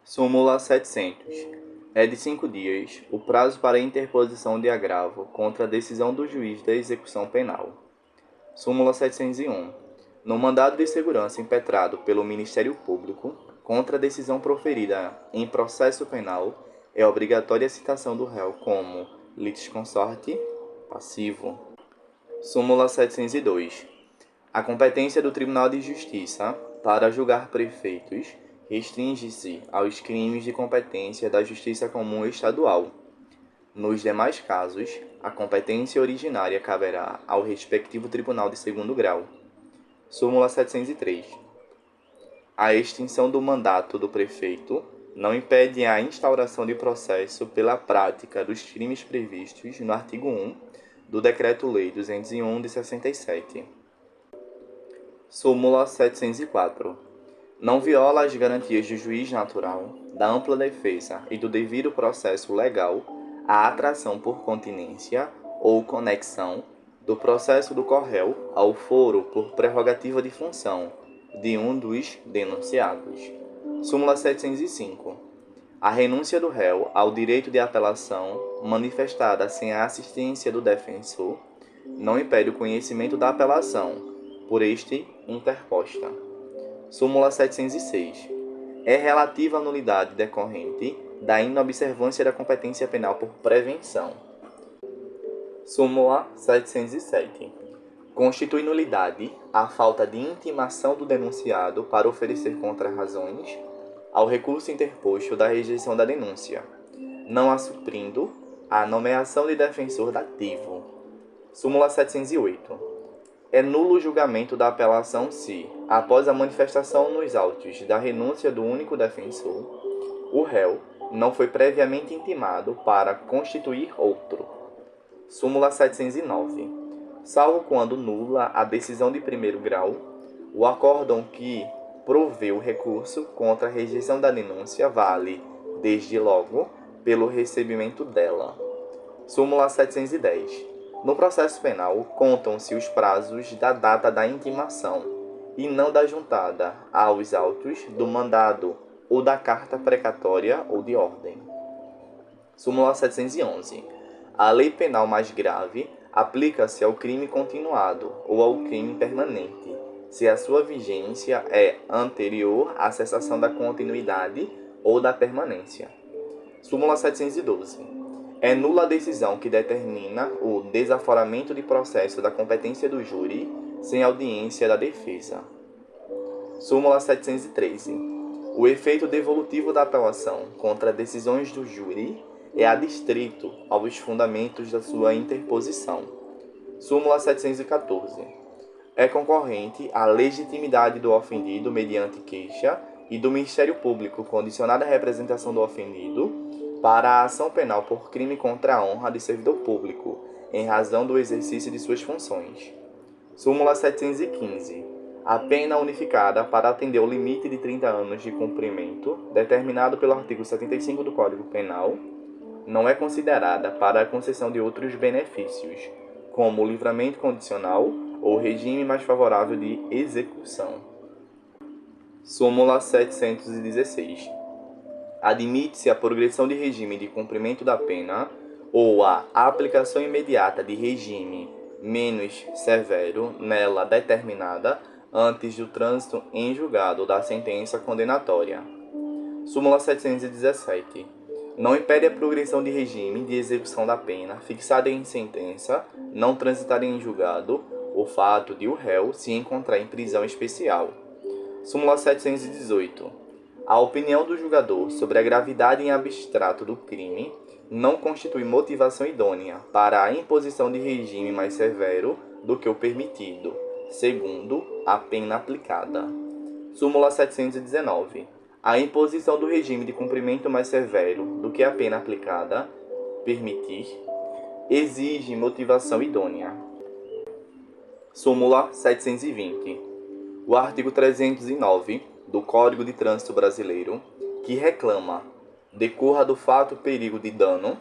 Súmula 700. É de 5 dias o prazo para interposição de agravo contra a decisão do juiz da execução penal. Súmula 701. No mandado de segurança impetrado pelo Ministério Público contra a decisão proferida em processo penal, é obrigatória a citação do réu como litisconsorte passivo. Súmula 702. A competência do Tribunal de Justiça para julgar prefeitos restringe-se aos crimes de competência da Justiça Comum Estadual. Nos demais casos, a competência originária caberá ao respectivo Tribunal de Segundo Grau. Súmula 703. A extinção do mandato do prefeito não impede a instauração de processo pela prática dos crimes previstos no artigo 1 do Decreto-Lei 201 de 67. Súmula 704. Não viola as garantias do juiz natural, da ampla defesa e do devido processo legal a atração por continência ou conexão do processo do corréu ao foro por prerrogativa de função de um dos denunciados. Súmula 705. A renúncia do réu ao direito de apelação, manifestada sem a assistência do defensor, não impede o conhecimento da apelação por este interposta. Súmula 706. É relativa à nulidade decorrente da inobservância da competência penal por prevenção. Súmula 707. Constitui nulidade a falta de intimação do denunciado para oferecer contrarrazões ao recurso interposto da rejeição da denúncia, não a suprindo a nomeação de defensor dativo. Súmula 708. É nulo o julgamento da apelação se, após a manifestação nos autos da renúncia do único defensor, o réu não foi previamente intimado para constituir outro. Súmula 709. Salvo quando nula a decisão de primeiro grau, o acórdão que proveu o recurso contra a rejeição da denúncia vale, desde logo, pelo recebimento dela. Súmula 710. No processo penal, contam-se os prazos da data da intimação e não da juntada aos autos do mandado ou da carta precatória ou de ordem. Súmula 711. A lei penal mais grave aplica-se ao crime continuado ou ao crime permanente, se a sua vigência é anterior à cessação da continuidade ou da permanência. Súmula 712. É nula a decisão que determina o desaforamento de processo da competência do júri sem audiência da defesa. Súmula 713. O efeito devolutivo da apelação contra decisões do júri é adstrito aos fundamentos da sua interposição. Súmula 714. É concorrente à legitimidade do ofendido mediante queixa e do Ministério Público condicionada à representação do ofendido para a ação penal por crime contra a honra de servidor público, em razão do exercício de suas funções. Súmula 715. A pena unificada para atender o limite de 30 anos de cumprimento, determinado pelo artigo 75 do Código Penal, não é considerada para a concessão de outros benefícios, como o livramento condicional ou regime mais favorável de execução. Súmula 716. Admite-se a progressão de regime de cumprimento da pena ou a aplicação imediata de regime menos severo nela determinada antes do trânsito em julgado da sentença condenatória. Súmula 717. Não impede a progressão de regime de execução da pena fixada em sentença não transitar em julgado o fato de o réu se encontrar em prisão especial. Súmula 718. A opinião do julgador sobre a gravidade em abstrato do crime não constitui motivação idônea para a imposição de regime mais severo do que o permitido, segundo a pena aplicada. Súmula 719. A imposição do regime de cumprimento mais severo do que a pena aplicada, permitir, exige motivação idônea. Súmula 720. O artigo 309 do Código de Trânsito Brasileiro, que reclama decorra do fato perigo de dano,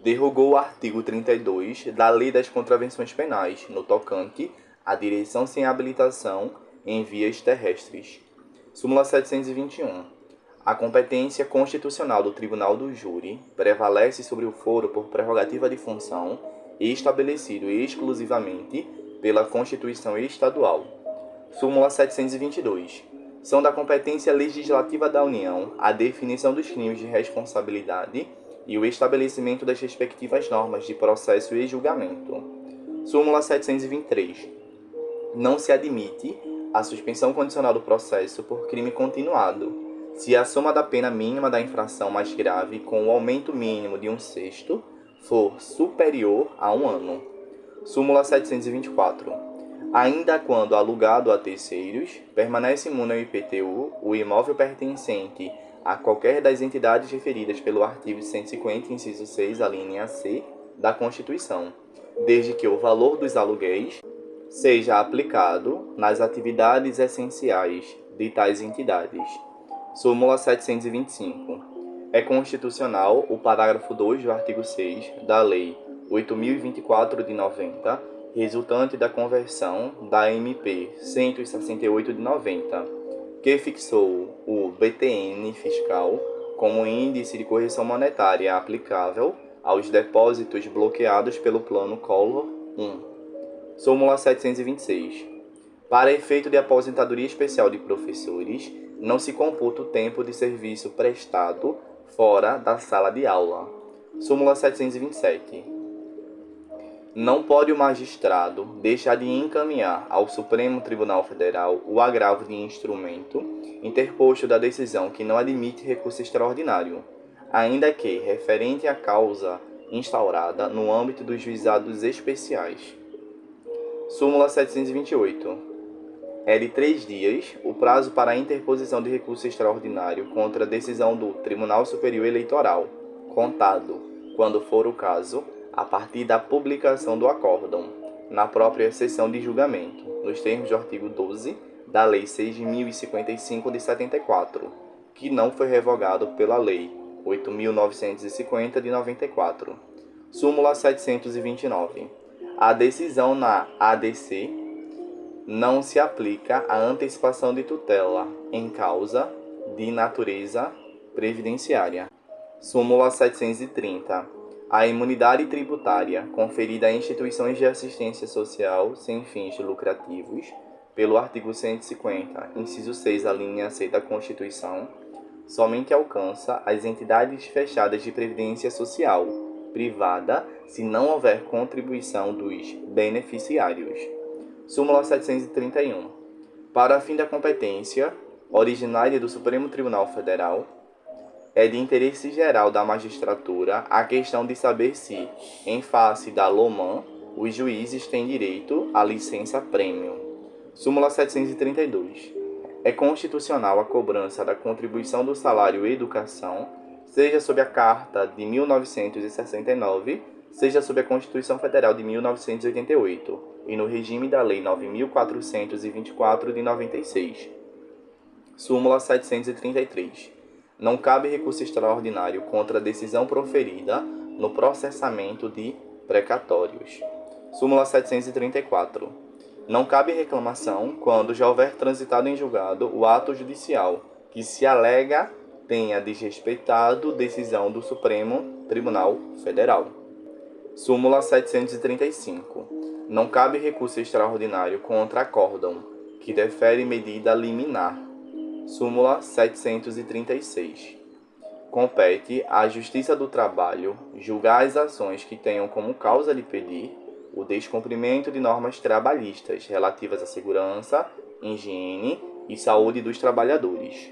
derrogou o artigo 32 da Lei das Contravenções Penais, no tocante à direção sem habilitação em vias terrestres. Súmula 721. A competência constitucional do Tribunal do Júri prevalece sobre o foro por prerrogativa de função e estabelecido exclusivamente pela Constituição Estadual. Súmula 722. São da competência legislativa da União a definição dos crimes de responsabilidade e o estabelecimento das respectivas normas de processo e julgamento. Súmula 723. Não se admite a suspensão condicional do processo por crime continuado, se a soma da pena mínima da infração mais grave com o aumento mínimo de 1/6 for superior a 1 ano. Súmula 724. Ainda quando alugado a terceiros, permanece imune ao IPTU o imóvel pertencente a qualquer das entidades referidas pelo artigo 150, inciso 6, a linha C da Constituição, desde que o valor dos aluguéis seja aplicado nas atividades essenciais de tais entidades. Súmula 725. É constitucional o parágrafo 2 do artigo 6 da Lei 8.024 de 90, resultante da conversão da MP 168 de 90, que fixou o BTN fiscal como índice de correção monetária aplicável aos depósitos bloqueados pelo Plano Collor I. Súmula 726. Para efeito de aposentadoria especial de professores, não se computa o tempo de serviço prestado fora da sala de aula. Súmula 727. Não pode o magistrado deixar de encaminhar ao Supremo Tribunal Federal o agravo de instrumento interposto da decisão que não admite recurso extraordinário, ainda que referente à causa instaurada no âmbito dos juizados especiais. Súmula 728. É de 3 dias o prazo para a interposição de recurso extraordinário contra a decisão do Tribunal Superior Eleitoral, contado, quando for o caso, a partir da publicação do acórdão, na própria sessão de julgamento, nos termos do artigo 12 da Lei 6.055 de 74, que não foi revogado pela Lei 8.950 de 94. Súmula 729. A decisão na ADC não se aplica à antecipação de tutela em causa de natureza previdenciária. Súmula 730. A imunidade tributária conferida a instituições de assistência social sem fins lucrativos pelo artigo 150, inciso 6, a linha C da Constituição, somente alcança as entidades fechadas de previdência social privada se não houver contribuição dos beneficiários. Súmula 731. Para fim da competência originária do Supremo Tribunal Federal, é de interesse geral da magistratura a questão de saber se, em face da LOMAN, os juízes têm direito à licença-prêmio. Súmula 732. É constitucional a cobrança da contribuição do salário educação, seja sob a Carta de 1969, seja sob a Constituição Federal de 1988, e no regime da Lei 9.424 de 96. Súmula 733. Não cabe recurso extraordinário contra a decisão proferida no processamento de precatórios. Súmula 734. Não cabe reclamação quando já houver transitado em julgado o ato judicial que se alega tenha desrespeitado decisão do Supremo Tribunal Federal. Súmula 735. Não cabe recurso extraordinário contra acórdão que defere medida liminar. Súmula 736. Compete à Justiça do Trabalho julgar as ações que tenham como causa de pedir o descumprimento de normas trabalhistas relativas à segurança, higiene e saúde dos trabalhadores.